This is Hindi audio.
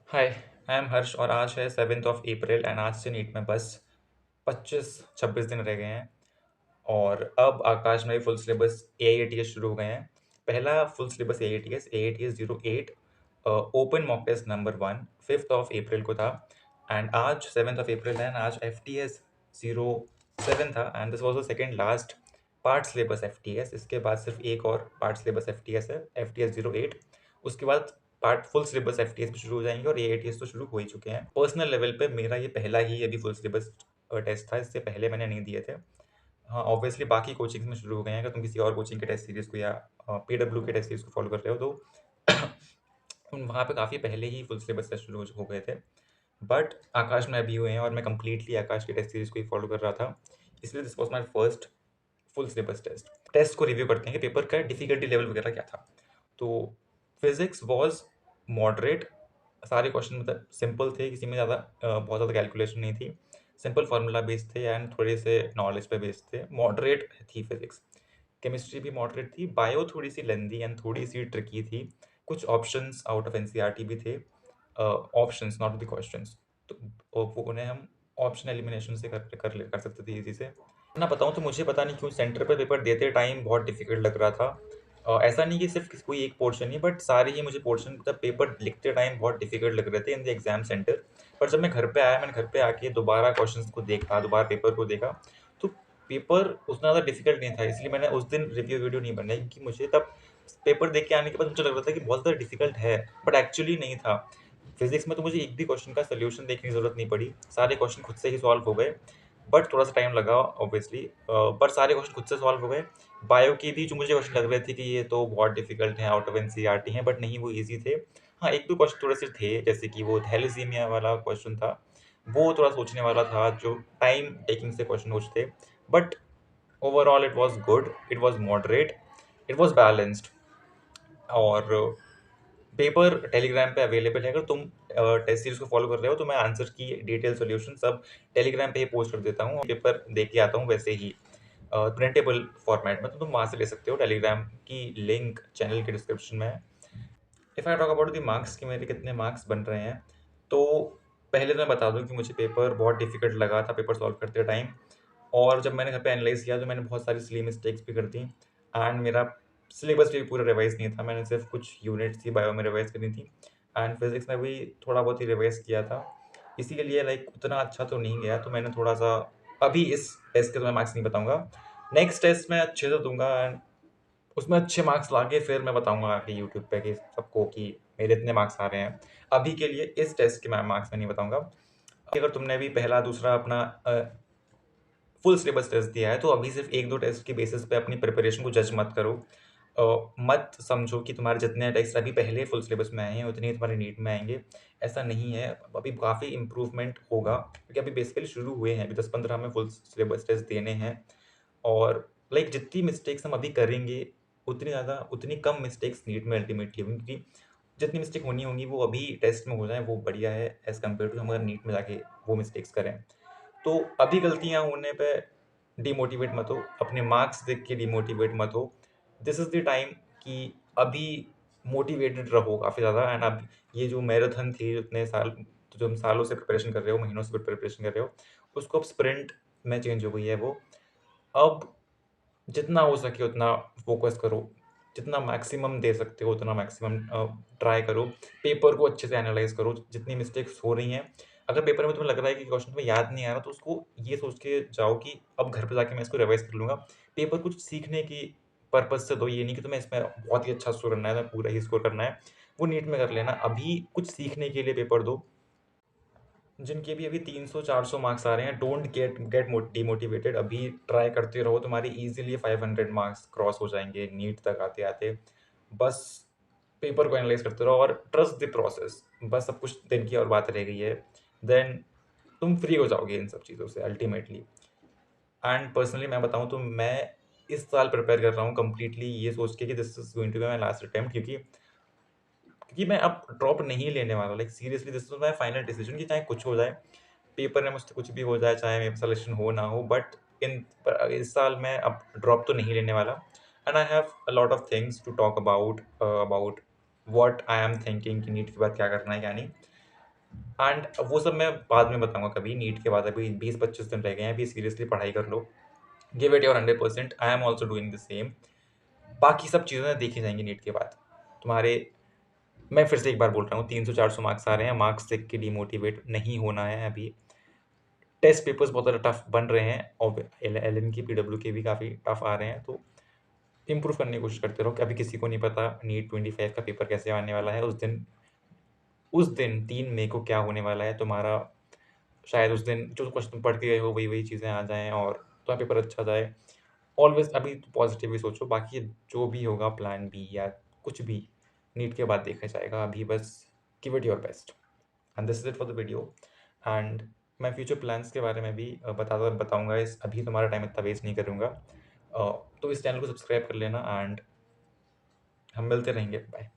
हाय, आई एम हर्ष और आज है 7th ऑफ अप्रैल एंड आज से नीट में बस 25-26 दिन रह गए हैं और अब आकाश में फुल सिलेबस एआईएटीएस शुरू हो गए हैं। पहला full syllabus AIATS 08 open mock test number 1 5th of April को था एंड आज 7th ऑफ अप्रैल है एंड आज एफटीएस 07 था and this was the second last part syllabus FTS. इसके बाद सिर्फ एक और पार्ट सिलेबस एफटीएस है, एफटीएस 08। उसके बाद पार्ट फुल सिलेबस एफटीएस भी शुरू हो जाएंगे और एआईटीएस तो शुरू हो ही चुके हैं। पर्सनल लेवल पे मेरा ये पहला ही अभी फुल सिलेबस टेस्ट था, इससे पहले मैंने नहीं दिए थे। हाँ, ऑब्वियसली बाकी कोचिंग्स में शुरू हो गए हैं। अगर तुम किसी और कोचिंग के टेस्ट सीरीज़ को या पीडब्ल्यू के टेस्ट सीरीज़ को फॉलो कर रहे हो तो वहाँ पे काफ़ी पहले ही फुल सिलेबस टेस्ट शुरू हो गए थे। बट आकाश में अभी हुए हैं और मैं कंप्लीटली आकाश के टेस्ट सीरीज़ को ही फॉलो कर रहा था, इसलिए this was my first full syllabus test को रिव्यू करते हैं कि पेपर का डिफिकल्टी लेवल वगैरह क्या था। तो फिजिक्स वॉज मॉडरेट, सारे क्वेश्चन मतलब सिंपल थे, किसी में ज़्यादा बहुत ज़्यादा कैलकुलेशन नहीं थी, सिंपल फार्मूला बेस्ड थे एंड थोड़े से नॉलेज पे बेस्ड थे। मॉडरेट थी फिजिक्स। केमिस्ट्री भी मॉडरेट थी। बायो थोड़ी सी लेंदी एंड थोड़ी सी ट्रिकी थी। कुछ ऑप्शंस आउट ऑफ एनसीईआरटी भी थे, ऑप्शंस नॉट द क्वेश्चंस। तो वो उन्हें हम ऑप्शन एलिमिनेशन से कर सकते थे इजी से। ना बताऊँ तो मुझे पता नहीं क्यों सेंटर पे पेपर देते टाइम बहुत डिफिकल्ट लग रहा था। ऐसा नहीं कि सिर्फ कोई एक पोर्शन ही, बट सारे ही मुझे पोर्शन मतलब पेपर लिखते टाइम बहुत डिफिकल्ट लग रहे थे इन द एग्जाम सेंटर। पर जब मैं घर पे आया, मैंने घर पे आके दोबारा क्वेश्चंस को देखा, दोबारा पेपर को देखा, तो पेपर उतना ज़्यादा डिफिकल्ट नहीं था। इसलिए मैंने उस दिन रिव्यू वीडियो नहीं बनाई क्योंकि मुझे तब पेपर देख के आने के बाद मुझे लग रहा था कि बहुत ज़्यादा डिफिकल्ट है, बट एक्चुअली नहीं था। फिजिक्स में तो मुझे एक भी क्वेश्चन का सोल्यूशन देखने की ज़रूरत नहीं पड़ी, सारे क्वेश्चन खुद से ही सॉल्व हो गए। बट थोड़ा सा टाइम लगा ऑब्वियसली, पर सारे क्वेश्चन खुद से सॉल्व हो गए। बायो की भी जो मुझे क्वेश्चन लग रहे थे कि ये तो बहुत डिफिकल्ट है, आउट ऑफ एनसीईआरटी हैं, बट नहीं, वो इजी थे। हाँ, एक दो क्वेश्चन थोड़े से थे, जैसे कि वो थैलेसीमिया वाला क्वेश्चन था, वो थोड़ा सोचने वाला था, जो टाइम टेकिंग से क्वेश्चन कुछ थे। But overall it was good, it was moderate, it was balanced. और पेपर टेलीग्राम पे अवेलेबल है। अगर तुम टेस्ट सीरीज को फॉलो कर रहे हो तो मैं आंसर की डिटेल सॉल्यूशन सब टेलीग्राम पे ही पोस्ट कर देता हूँ। पेपर दे के आता हूँ वैसे ही प्रिंटेबल फॉर्मेट में, तो तुम वहाँ से ले सकते हो। टेलीग्राम की लिंक चैनल के डिस्क्रिप्शन में है। If I talk about the marks कि मेरे कितने मार्क्स बन रहे हैं, तो पहले तो मैं बता दूँ कि मुझे पेपर बहुत डिफिकल्ट लगा था पेपर सॉल्व करते टाइम। और जब मैंने घर पे एनालाइज़ किया तो मैंने बहुत सारी सिली मिस्टेक्स भी कर दी एंड मेरा सिलेबस भी पूरा रिवाइज़ नहीं था। मैंने सिर्फ कुछ यूनिट्स थी बायो में रिवाइज़ करनी थी एंड फिज़िक्स में भी थोड़ा बहुत ही रिवाइज़ किया था। इसी के लिए लाइक उतना अच्छा तो नहीं गया, तो मैंने थोड़ा-सा अभी इस टेस्ट के तो मैं मार्क्स नहीं बताऊँगा। नेक्स्ट टेस्ट मैं अच्छे से दूँगा एंड उसमें अच्छे मार्क्स लाके फिर मैं बताऊँगा आके यूट्यूब पे कि सबको कि मेरे इतने मार्क्स आ रहे हैं। अभी के लिए इस टेस्ट के मैं मार्क्स मैं नहीं बताऊँगा। अगर तुमने भी पहला, दूसरा अपना फुल सिलेबस टेस्ट दिया है, तो अभी सिर्फ 1-2 टेस्ट के बेसिस पे अपनी प्रिपरेशन को जज मत करो। मत समझो कि तुम्हारे जितने टेस्ट अभी पहले फुल सिलेबस में आए हैं, उतने ही तुम्हारे नीट में आएँगे। ऐसा नहीं है, अभी काफ़ी इम्प्रूवमेंट होगा क्योंकि अभी बेसिकली शुरू हुए हैं। अभी 10-15 हमें फुल सिलेबस टेस्ट देने हैं और लाइक जितनी मिस्टेक्स हम अभी करेंगे, उतनी कम मिस्टेक्स नीट में अल्टीमेटली होंगी, क्योंकि जितनी मिस्टेक होनी होंगी वो अभी टेस्ट में हो जाएँ, वो बढ़िया है एज़ कम्पेयर टू हम अगर नीट में जाके वो मिस्टेक्स करें। तो अभी गलतियाँ होने पे डिमोटिवेट मत हो, अपने मार्क्स देख के डिमोटिवेट मत हो। दिस इज़ द टाइम कि अभी मोटिवेटेड रहो काफ़ी ज़्यादा एंड अब ये जो मैराथन थी, इतने साल जो तुम सालों से प्रिपरेशन कर रहे हो, महीनों से प्रिपरेशन कर रहे हो, उसको अब स्प्रिंट में चेंज हो गई है वो। अब जितना हो सके उतना फ़ोकस करो, जितना मैक्सिमम दे सकते हो उतना मैक्सिमम ट्राई करो। पेपर को अच्छे से एनालाइज़ करो, जितनी मिस्टेक्स हो रही हैं, अगर पेपर में तुम्हें लग रहा है कि क्वेश्चन तुम्हें याद नहीं आ रहा, तो उसको ये सोच के जाओ कि अब घर पे जाके मैं इसको रिवाइज़ कर लूँगा। पेपर कुछ सीखने की पर्पज़ से दो, ये नहीं कि तुम्हें इसमें बहुत ही अच्छा स्कोर करना है, तुम्हें पूरा ही स्कोर करना है। वो नीट में कर लेना, अभी कुछ सीखने के लिए पेपर दो। जिनके भी अभी 300-400 मार्क्स आ रहे हैं, डोंट गेट गेट डिमोटिवेटेड। अभी ट्राई करते रहो, तुम्हारी इजीली 500 मार्क्स क्रॉस हो जाएंगे नीट तक आते आते। बस पेपर को एनालाइज करते रहो और ट्रस्ट द प्रोसेस। बस अब कुछ दिन की और बात रह गई है, देन तुम फ्री हो जाओगे इन सब चीज़ों से अल्टीमेटली। एंड पर्सनली मैं बताऊं तो मैं इस साल प्रिपेयर कर रहा हूँ कम्प्लीटली ये सोच के कि this is going to be my last attempt, क्योंकि मैं अब ड्रॉप नहीं लेने वाला। Like seriously this is my final decision कि चाहे कुछ हो जाए, पेपर में मुझसे कुछ भी हो जाए, चाहे मेरा सिलेक्शन हो ना हो, बट इस साल मैं अब ड्रॉप तो नहीं लेने वाला। And I have a lot of things to talk about, about what I am thinking कि नीट के बाद क्या करना है क्या नहीं। एंड वो सब मैं बाद में बताऊँगा कभी नीट के बाद। अभी 20-25 दिन रह गए हैं, अभी सीरियसली पढ़ाई कर लो। Give it your 100%। I am also doing the same. बाकी सब चीज़ें देखी जाएँगी नीट के बाद। तुम्हारे मैं फिर से एक बार बोल रहा हूँ, 300-400 मार्क्स आ रहे हैं, मार्क्स देख के डिमोटिवेट नहीं होना है अभी। टेस्ट पेपर्स बहुत ज़्यादा टफ बन रहे हैं और एलएन की, पीडब्ल्यू के भी काफ़ी टफ आ रहे हैं, तो इम्प्रूव करने की कोशिश करते रहो। अभी किसी को नहीं पता नीट 25 का पेपर कैसे आने वाला है। उस दिन 3 मई को क्या होने वाला है तुम्हारा, शायद उस दिन जो क्वेश्चन तुम पढ़ के गए हो वही-वही चीज़ें आ जाएँ और तुम्हारा पेपर अच्छा जाए। ऑलवेज़ अभी पॉज़िटिव ही सोचो, बाकी जो भी होगा प्लान बी या कुछ भी नीट के बाद देखा जाएगा। अभी बस give it your best. And this is it for the video. And मैं फ्यूचर प्लान्स के बारे में भी बताऊँगा। इस अभी तुम्हारा टाइम इतना वेस्ट नहीं करूँगा। तो इस चैनल को सब्सक्राइब कर लेना एंड हम मिलते रहेंगे। बाय।